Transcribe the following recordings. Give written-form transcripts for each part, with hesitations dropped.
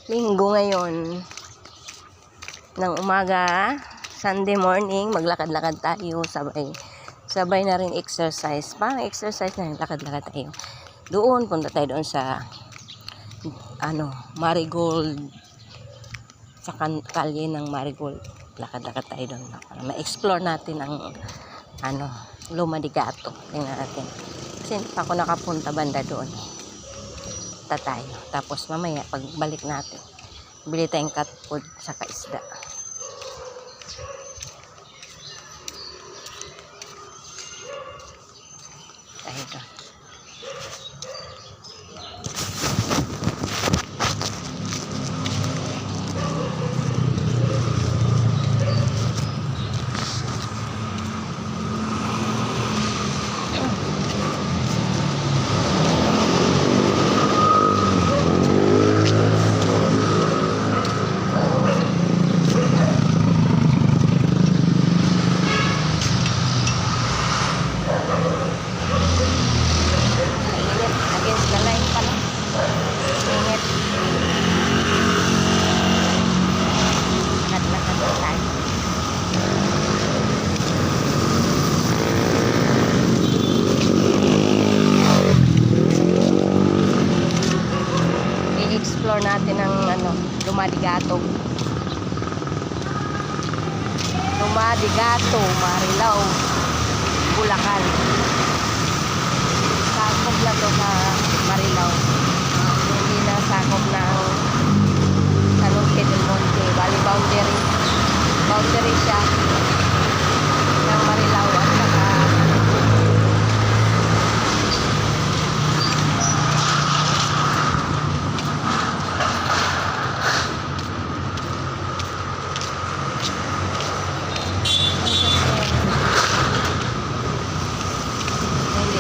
Linggo ngayon ng umaga, Sunday morning, maglakad-lakad tayo, sabay na rin exercise. Parang exercise na rin, lakad-lakad tayo. Doon, punta tayo doon sa Marigold, sa kalye ng Marigold. Lakad-lakad tayo doon para ma-explore natin ang Loma de Gato. Tingnan natin. Kasi hindi pa ako nakapunta banda doon. Tayo. Tapos mamaya pagbalik natin, bili tayong cat food sa isda. Tayo. I-explore natin ang Loma de Gato. Loma de Gato, Marilao, Bulacan. Sakop na to sa Marilao. Hindi na sakop ng San Jose del Monte. Bali boundary siya ng Marilao at saka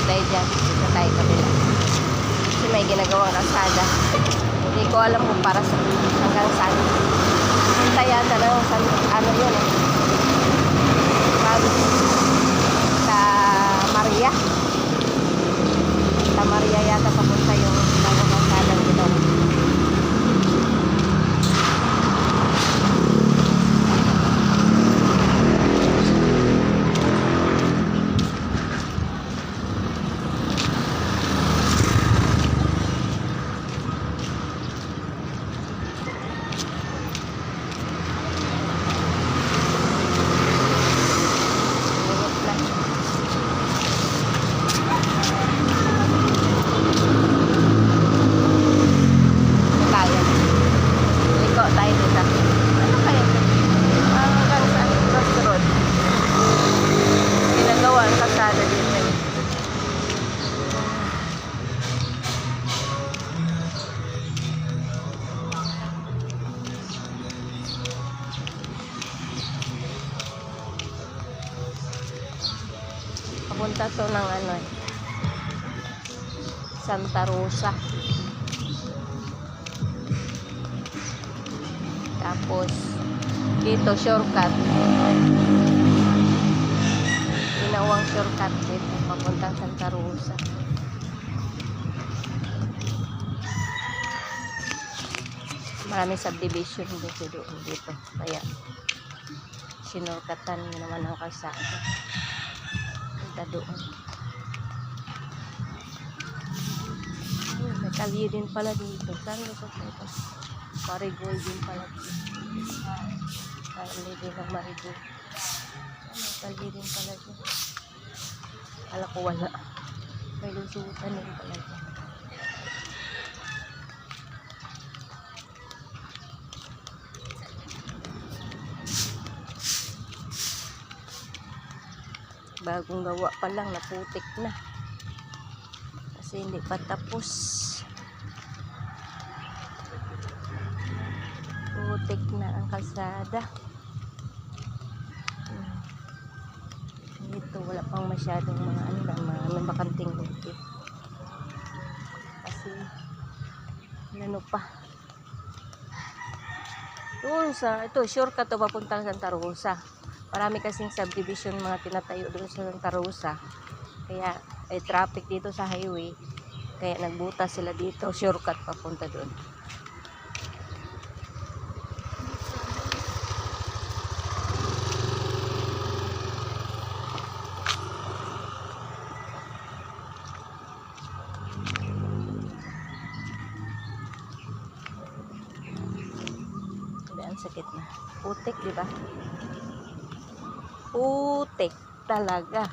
dito tayo kabila kasi may ginagawang kalsada. Hindi ko alam kung para sa hanggang saan punta yata na sa yun sa Maria yata papunta yung bagong kalsada dito. Papunta to ng Santa Rosa. Tapos dito shortcut. Ginawang shortcut dito papuntang Santa Rosa. Maraming subdivision dito. Kaya sinorkatan naman ang kalsada. Doon. May kalye din pala dito. Saan ito? Marigold din pala dito. Kalye din ng Marigold. May kalye din pala dito. Kala ko wala. May lusutan din pala dito. Bagong gawa pa lang, naputik na kasi hindi pa tapos. Putik na ang kalsada dito. Wala pang masyadong mga may bakanting dito kasi pa doon sa shortcut to papuntang Santa Rosa. Marami kasing subdivision mga tinatayo doon sa Santa Rosa. Kaya ay traffic dito sa highway. Kaya nagbutas sila dito, shortcut papunta doon. Ang sakit na. Putik, di ba? Putik talaga.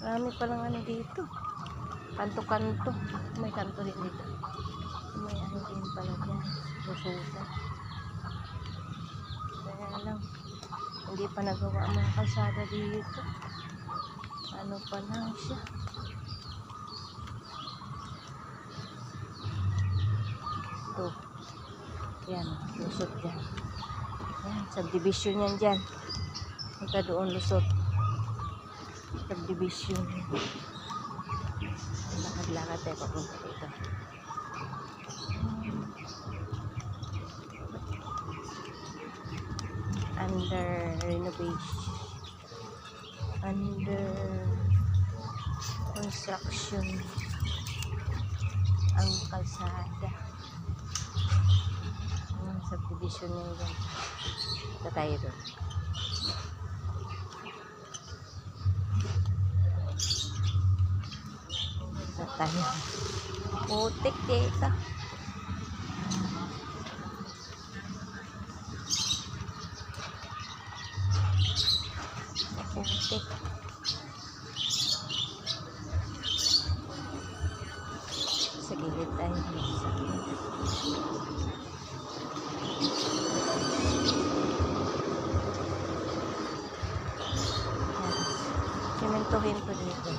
Marami palang ano dito. Kanto-kanto. May kanto din dito. May ano din pala dyan. Lusutan. Kaya lang, hindi pa nagawa ang mga kalsada dito. Ano pa lang siya. Ito. Yan, lusot dyan. Yan, subdivision yan dyan. Punta doon lusot. Subdivision. Lakad-lakad tayo papunta dito. Under renovation. Under construction ang kalsada. Subdivision na yun. Ito tayo doon. Ito tayo. Putik dito. Putik. Sa gilid tayo. Simentohin ko dito.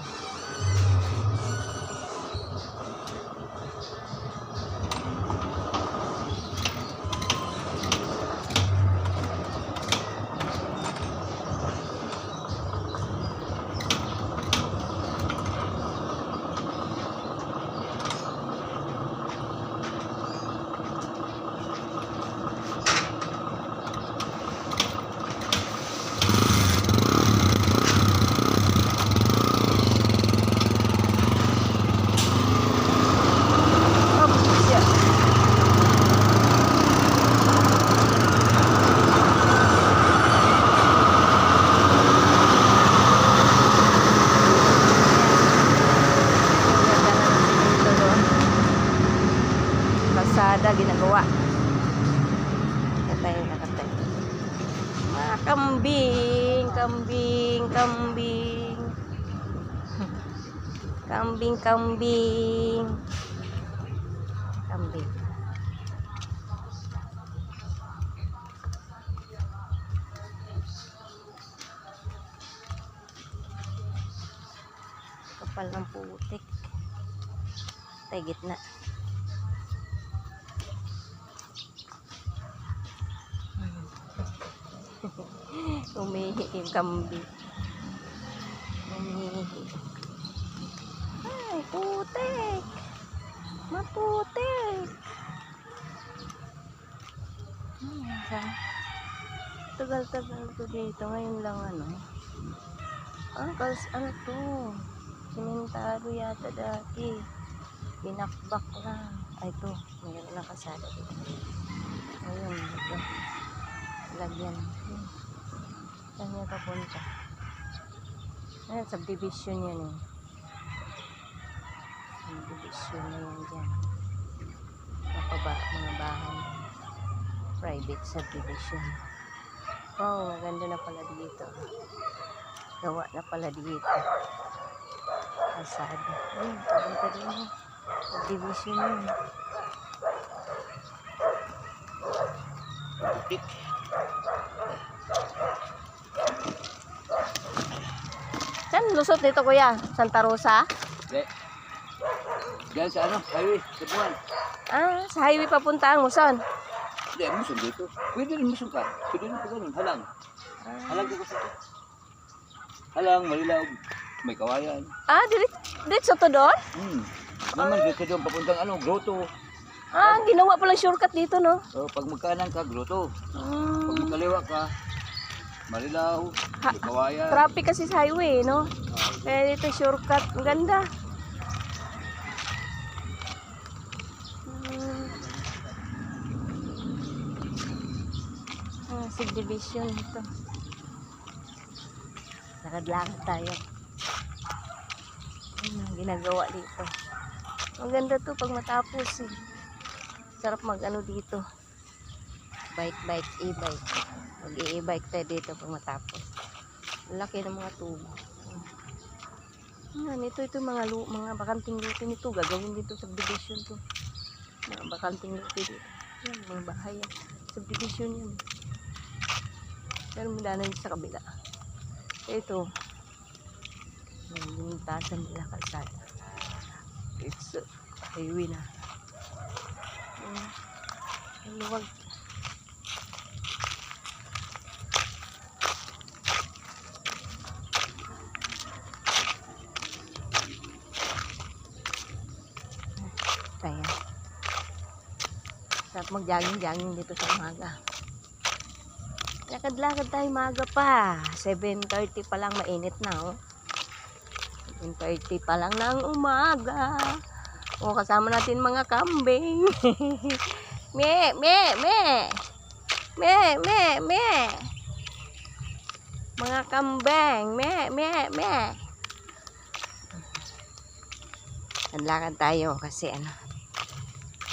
Kalsada ginagawa. Katay na katay. Ah, kambing, kambing, kambing. Kambing, kambing. Kambing. Kapal ng putik. Tay gitna. Umihi yung kambing. Umihi. Ay, putik. Maputik. Tagal-tagal ko dito. Ngayon lang ano. Ano to? Simentado yata dati. Binakbak lang. Ay, ito. Mayroon na kasada dito. Ayun, dito. Lagyan. Saan niya papunta? Ayan, subdivision yan eh. Subdivision na yan dyan. Napaba, mga bahay. Private subdivision. Wow, maganda na pala dito. Gawa na pala dito. Kalsada. Ayun, papunta din. Subdivision yun. Big. Saan lusot dito kuya? Santa Rosa? Hindi. Diyan sa ano, highway, Cebuan. Ah, sa highway papunta ang Muson. Hindi, musun dito. Pwede rin musun ka. Pwede rin pa ganun, halang. Halang dito sa ito. Halang, malilaw, may kawayan. Ah, diretso to doon? Naman dito doon papuntang ano, grotto. Ah, ginawa palang shortcut dito, no? So, pag magkanan ka, grotto. Pag magkaliwa ka, malilaw, may kawayan. Traffic kasi sa highway, no? Kaya dito shortcut. Ang ganda. Subdivision ito. Lakad-lakad tayo. Ano ginagawa dito? Maganda to pag matapos eh. Sarap mag ano dito. Bike, e-bike. Mag-i-e-bike tayo dito pag matapos. Laki ng mga tubo. Yan, ito mga bakanting luti nito. Gagawin dito subdivision to. Mga bakanting luti dito. Yan, mga bahay yan. Subdivision yan. Pero mula na sa kabila. Ito. Yung tasan nila kalsada. It's highway na. Ang luwag. Ayan. Sarap mag-jogging dito sa umaga. Lakad-lakad tayo umaga pa. 7:30 pa lang, mainit na oh. 7:30 pa lang ng umaga. O, kasama natin mga kambing. Me. Mga kambing. Me. Lakad tayo kasi ano.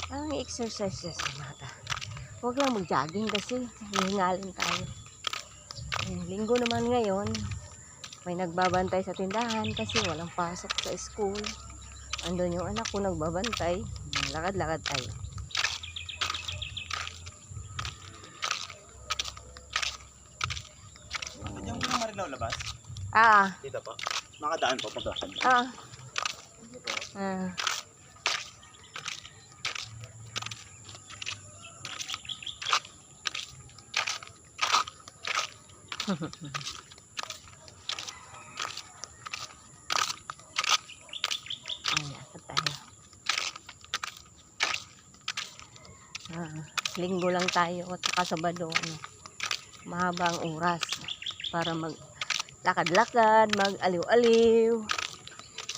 Ang exercise sa mata. Huwag lang mag-jogging kasi hihingalin tayo. Linggo naman ngayon. May nagbabantay sa tindahan kasi walang pasok sa school. Andun yung anak ko nagbabantay. Lakad-lakad tayo. Yung Marilaw labas? Dito po. Makadaan po pagkakan. Lakad tayo. Linggo lang tayo at saka Sabado. Mahaba ang oras para mag-lakad-lakad, mag-aliw-aliw,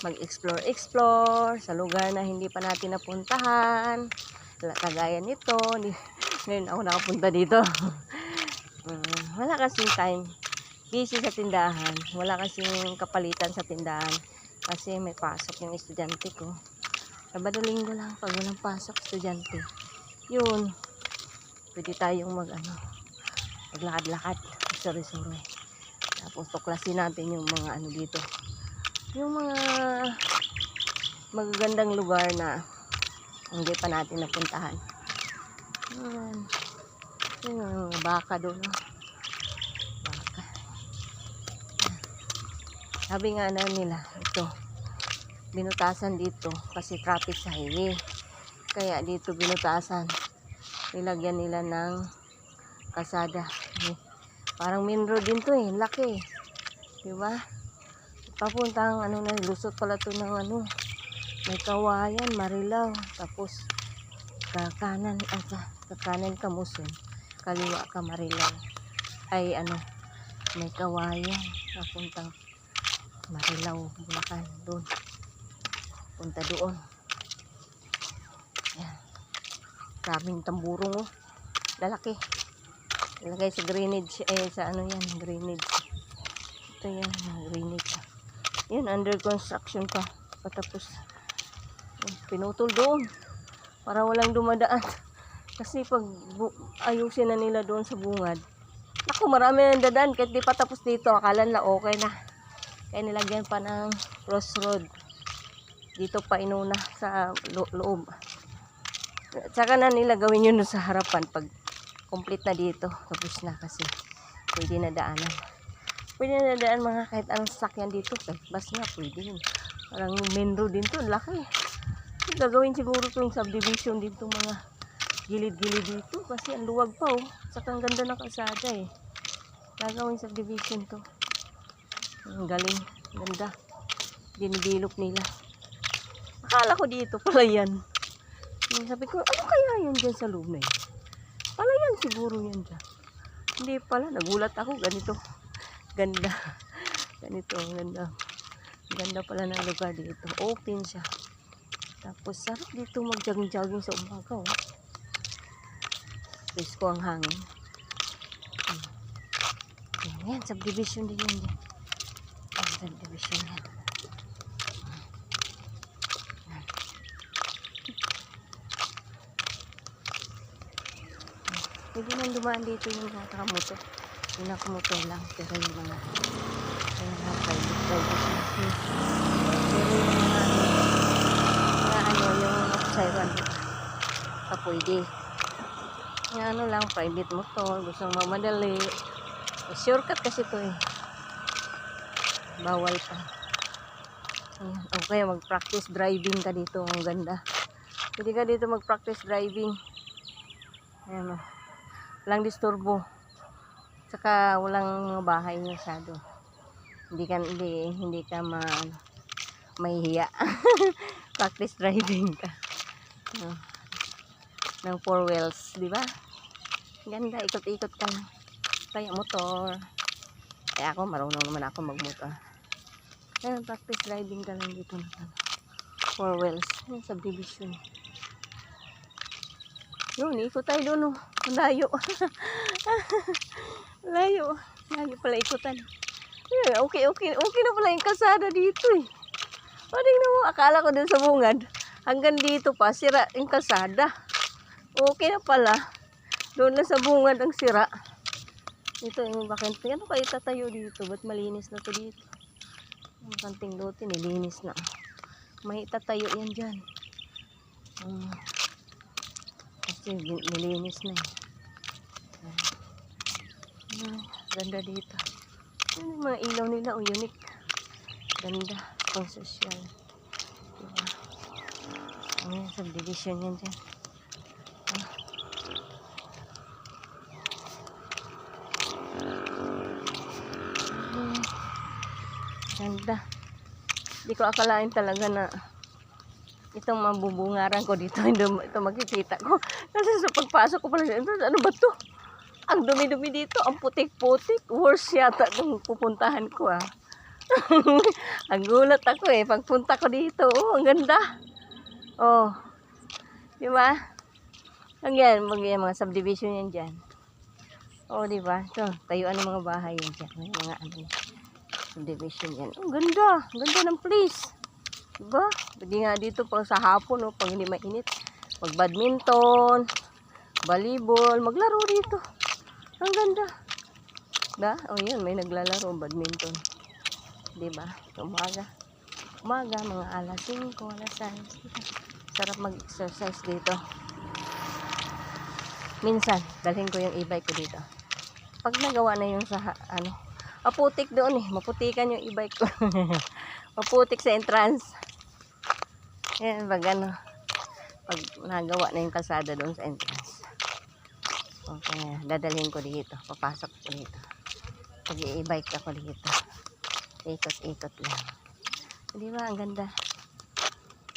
mag-explore sa lugar na hindi pa natin napuntahan. Kagaya nito, ngayon ako nakapunta dito. Wala kasing time. Busy sa tindahan. Wala kasing kapalitan sa tindahan. Kasi may pasok yung estudyante ko. Sabado linggo lang pag walang pasok estudyante. Yun. Pwede tayong maglakad-lakad. Sorry. Tapos tuklasin natin yung mga ano dito. Yung mga magagandang lugar na hindi pa natin napuntahan. Yung baka doon. Baka. Sabi nga na nila, ito, binutasan dito kasi traffic sa highway. Kaya dito binutasan. Nilagyan nila ng kasada. Parang main road din to eh. Laki. Diba? Papuntang lusot pala to ng may Kawayan, Marilaw. Tapos kakanan ka Muson. Kaliwa ka Marilaw. Ay may Kawayan. Papuntang Marilaw, Bulacan. Doon. Punta doon. Yan. Daming tamburong oh. Lalaki. Ilagay sa drainage. Drainage. Ito yan, drainage. Yan, under construction pa. Patapos. Pinutol doon. Para walang dumadaan. Kasi pag ayusin na nila doon sa bungad. Naku, marami nang dadaan. Kahit di pa tapos dito, akala nila okay na. Kaya nilagyan pa ng crossroad. Dito pa inuna sa loob. Tsaka na nila gawin yun sa harapan pag complete na dito. Tapos na kasi pwede na daanan. Pwede na daan mga kahit anong sasakyan dito. Kahit bus na pwede yun. Parang main road din to. Laki. Gagawin siguro itong subdivision dito mga gilid-gilid dito. Kasi ang luwag pa oh. Tsaka ang ganda ng kalsada eh. Gagawin subdivision to. Ang galing. Ganda. Dinibilop nila. Akala ko dito pala yan. Sabi ko, ano kaya yan dyan sa loob na yun? Pala yan siguro yan dyan. Hindi pala, nagulat ako. Ganito. Ganda. Ganito, ganda. Ganda pala ng lugar dito. Open siya. Tapos, sarap dito mag-jogging-jogging sa umaga. Oh. Presko ang hangin. Yan, subdivision din yan. Subdivision yan. Pwede nang dumaan dito yung mga nakamotor. Yung nakamotor lang. Pero yung mga private siya. Pero yung mga yung siren pa pwede. Yung ano lang, private motor. Gusto mong mamadali. Shortcut kasi to eh. Bawal pa. Ayan. O kaya mag-practice driving ka dito. Ang ganda. Pwede ka dito mag-practice driving. Ayan o. Walang disturbo. Saka walang mga bahay masyado. Hindi ka mahihiya. Practice driving ka. Ng 4 wheels, di ba? Ganda, ikot-ikot ka lang. Kaya motor. Kaya ako, marunong naman ako magmotor. Ayan, practice driving ka lang dito na 4 wheels. Ayan, subdivision. Yun, ikot tayo doon, oh. Layo. Layo. Layo pala ikutan. Okay na pala yung kalsada dito eh. O, tingnan mo, akala ko din sa bungad. Hanggang dito pa, sira yung kalsada. Okay na pala. Doon na sa bungad ang sira. Ito yung bakante. Ano kayo tatayo dito? Ba't malinis na to dito? Yung kanting lote, nilinis na. May tatayo yan dyan. Kasi nilinis na eh. Ganda dito. Yung mga ilaw nila, unique. Ganda, pang social. Diba? Ayan, subdivision yan dyan. Ganda. Hindi ko akalain talaga na itong mabubungaran ko dito, ito makikita ko. Kasi sa pagpasok ko pala, ano ba to? Ang dumi-dumi dito, ang putik-putik. Worse yata itong pupuntahan ko ah. Ang gulat ako eh, pagpunta ko dito. Oh, ang ganda. Oh, di ba? Ang yan, mga subdivision yan dyan. Oh, di ba? Ito, tayuan ng mga bahay yan dyan. May mga subdivision yan. Oh, ganda. Ganda ng place. Diba? Pwede nga dito pag sa hapon, oh, pag hindi mainit. Mag-badminton, volleyball, maglaro dito. Ang ganda. Diba? Oh, yun, may naglalaro badminton. Diba? Umaga. Umaga, mga alas 5, alas 6. Sarap mag-exercise dito. Minsan, dalhin ko yung e-bike ko dito. Pag nagawa na yung sa, maputik doon eh. Maputikan yung e-bike ko. Maputik sa entrance. Yan, pag nagawa na yung kalsada doon sa entrance. Okay, dadalhin ko dito. Papasok ko dito. Pag i-bike ako dito. Ikot-ikot lang. Di ba? Ang ganda.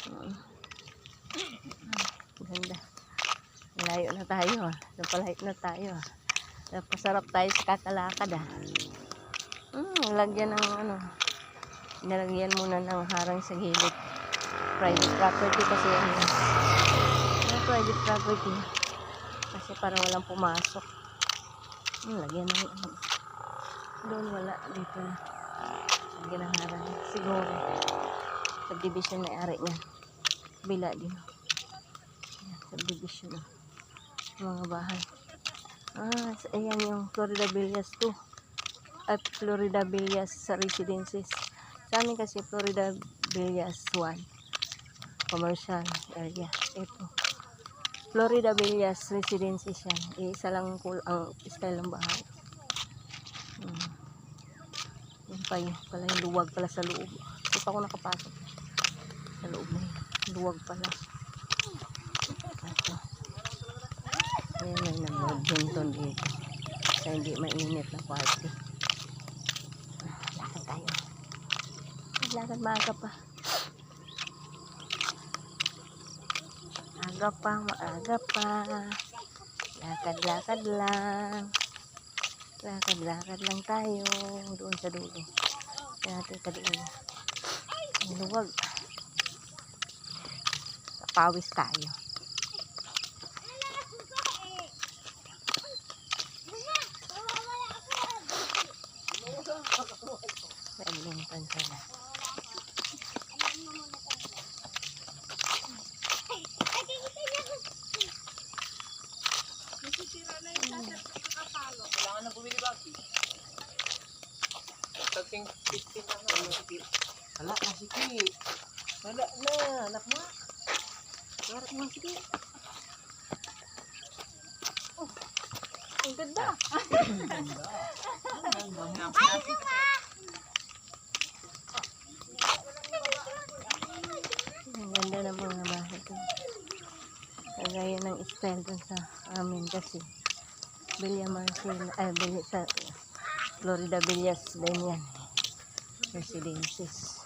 Ang ganda. Layo na tayo ah. Napalayo na tayo ah. Napasarap tayo sa kakalakad ah. Lagyan ng nilagyan muna ng harang sa gilid. Private property kasi yan. Private property. Kasi para walang pumasok. Lagyan ng doon wala. Dito na. Lagyan ng harang. Siguro. Subdivision na ari niya. Bila din. Subdivision na. Mga bahay. Ayan yung Florida Villas 2. At Florida Villas sa residences. Sa amin kasi Florida Villas 1. Commercial area. Ito. Florida Villas residences yan. Isa lang ang style ng bahay. Yan pa yun. Pala yung luwag pala sa loob. Hindi pa ako nakapasok. Sa loob na yun. Luwag pala. Ito. Ayan may nag-badminton dito. Kaya hindi mainit na party. Lakad tayo. Lakad maaga pa. Maaga pa. Lakad-lakad lang. Lakad-lakad lang tayo. Doon sa dulo. Kaya natin kadiin. Ang luwag. Pawis tayo. Badminton sila. ka na bumili Baki. Tagting 15 na nga. Hala, sige. Hala na, anak mo. Anak mo, sige. Ang ganda. Ang ganda ng mga bahay ko. Kagaya ng style dun sa amin kasi Villa Marcel, sa Florida Villas din yan. Residences.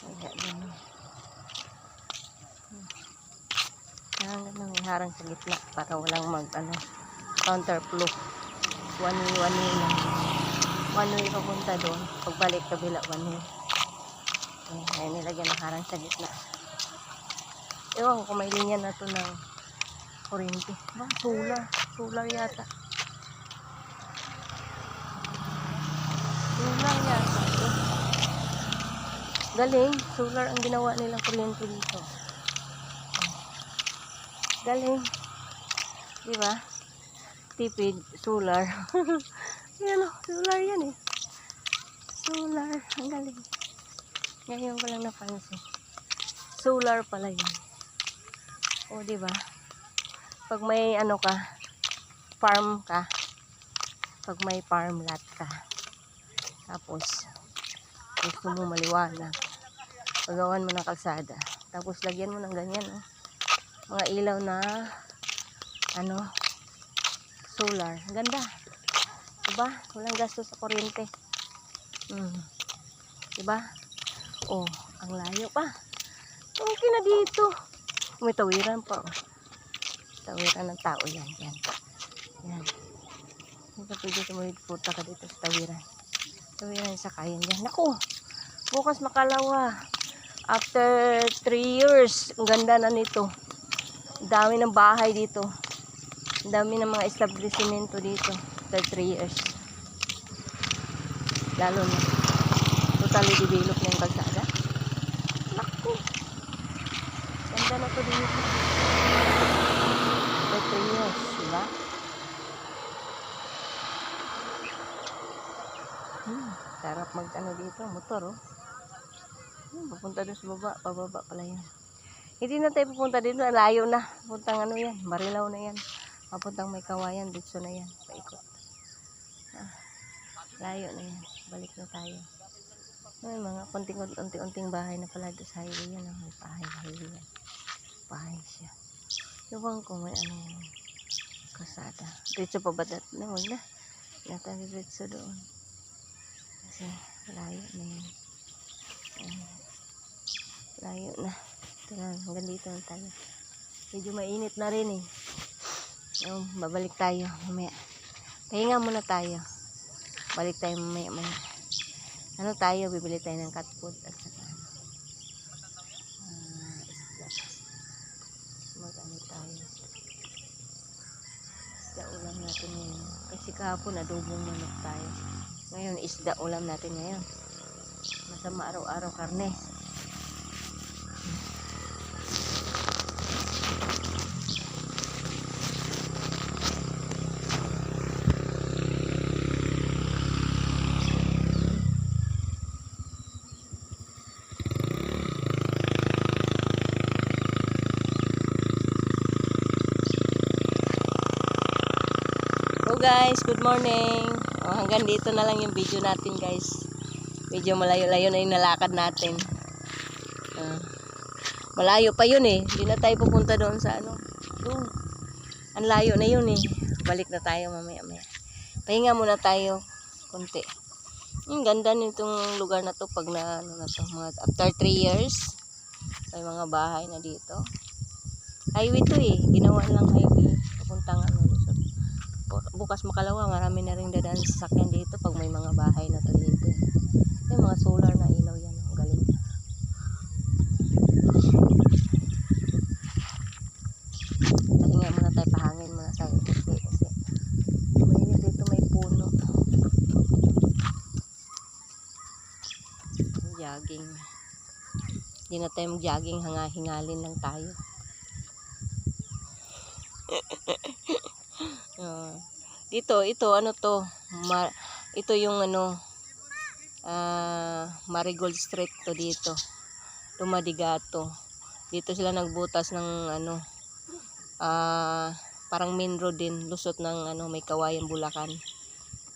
Kaya ganun. Kailangan nang iharang sa gitna para walang counterflow. One way lang. One way papunta doon. Pagbalik kabila, one way. Ay, nilagyan ng harang sa gitna. Ewan ko kung may linya na to ng kuryente. Ba, solar. Solar yata. Solar yata. Galing. Solar ang ginawa nilang kuryente dito. Galing. Diba? Tipid. Solar. Yan o. Solar yan eh. Solar. Ang galing. Ngayon ko lang napansin. Solar pala yun. O, diba? Pag may farm ka, pag may farm lot ka, tapos, gusto mo maliwanag, pagawan mo ng kalsada, tapos lagyan mo ng ganyan, mga ilaw na, solar. Ganda. Diba? Walang gasto sa kuryente. Diba? Oh, ang layo pa. Okay na dito. May tawiran pa. Oh. Tawiran ng tao yan. Yan. Hindi ka pwede tumawid, puta ka dito sa tawiran. Tawiran sa kayan yan. Naku, bukas Makalawa. After 3 years, ang ganda na nito. Ang dami ng bahay dito. Ang dami ng mga establishmento dito. After 3 years. Lalo na. Totally develop na yung kalsada. Naku. Ganda na to dito. After 3 years, diba? Sarap dito, motor oh. Papunta doon sa baba, pababa pala yan. Hindi na tayo pupunta dito, layo na. Pupuntang yan, Marilao na yan. Papuntang may kawayan, dito na yan. Paikot. Layo na yan, balik na tayo. May mga unting bahay na pala doon sa highway yan. May highway yan. Bahay siya. Iwan ko may kasada. Dito pa ba na? Huwag na. Natang dito doon. Kasi layo na yan. Layo na. Ito na, hanggang dito na tayo. Medyo mainit na rin eh. Babalik tayo mamaya. Pahinga muna tayo. Balik tayo mamaya. Tayo, bibili tayo ng cat food at saka isda. Tayo. Isda ulam natin ngayon. Kasi kahapon adobong manok tayo. Ngayon isda ulam natin ngayon. Masama araw-araw karne. Guys, good morning. Hanggang dito na lang yung video natin guys. Medyo malayo-layo na yung nalakad natin. Malayo pa yun eh. Hindi na tayo pupunta doon sa doon. Ang layo na yun eh. Balik na tayo mamaya-maya. Pahinga muna tayo konti. Ganda nitong lugar na to pag mga after 3 years. May mga bahay na dito. Highway to eh. Ginawa lang highway. Papuntang bukas Makalawa, marami na rin dadaan sa sasakyan dito pag may mga bahay na to dito. May mga solar na ilaw yan. Ang galing. Pahinga muna tayo, pahangin muna tayo. Kasi mainit dito, may puno. Jogging. Hindi na tayo mag-jogging, hingalin lang tayo. Ito, ano to? Ito yung ano, Marigold Street to dito. Lumadigato. Dito sila nagbutas ng ano, parang main road din, lusot ng ano, may Kawayan, Bulacan.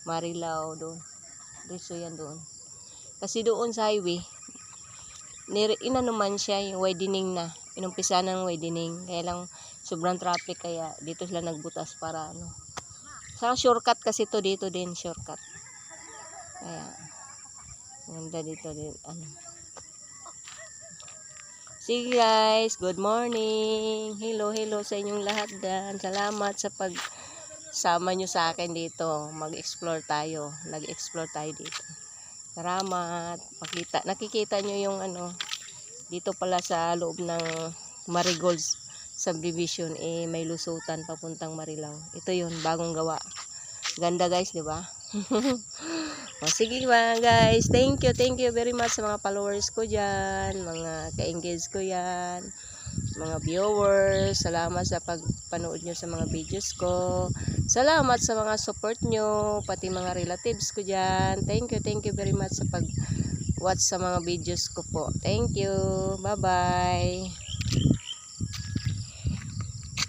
Marilao doon. Diretso yan doon. Kasi doon sa highway, inano man siya, yung widening na. Inumpisa ng widening. Kaya lang sobrang traffic, kaya dito sila nagbutas para ano. Sa shortcut kasi to dito din, shortcut. Kaya ganda dito din ano. Sige guys, good morning. Hello sa inyong lahat dyan. Salamat sa pagsama nyo sa akin dito. Mag-explore tayo. Nag-explore tayo dito. Salamat. Nakikita nyo yung ano, dito pala sa loob ng Marigold Subdivision, may lusutan papuntang Marilao. Ito yun, bagong gawa. Ganda guys, di ba? O, sige ba guys, thank you very much sa mga followers ko dyan, mga ka-engage ko yan, mga viewers. Salamat sa pagpanood nyo sa mga videos ko. Salamat sa mga support nyo, pati mga relatives ko dyan. Thank you very much sa pag-watch sa mga videos ko po. Thank you, bye bye.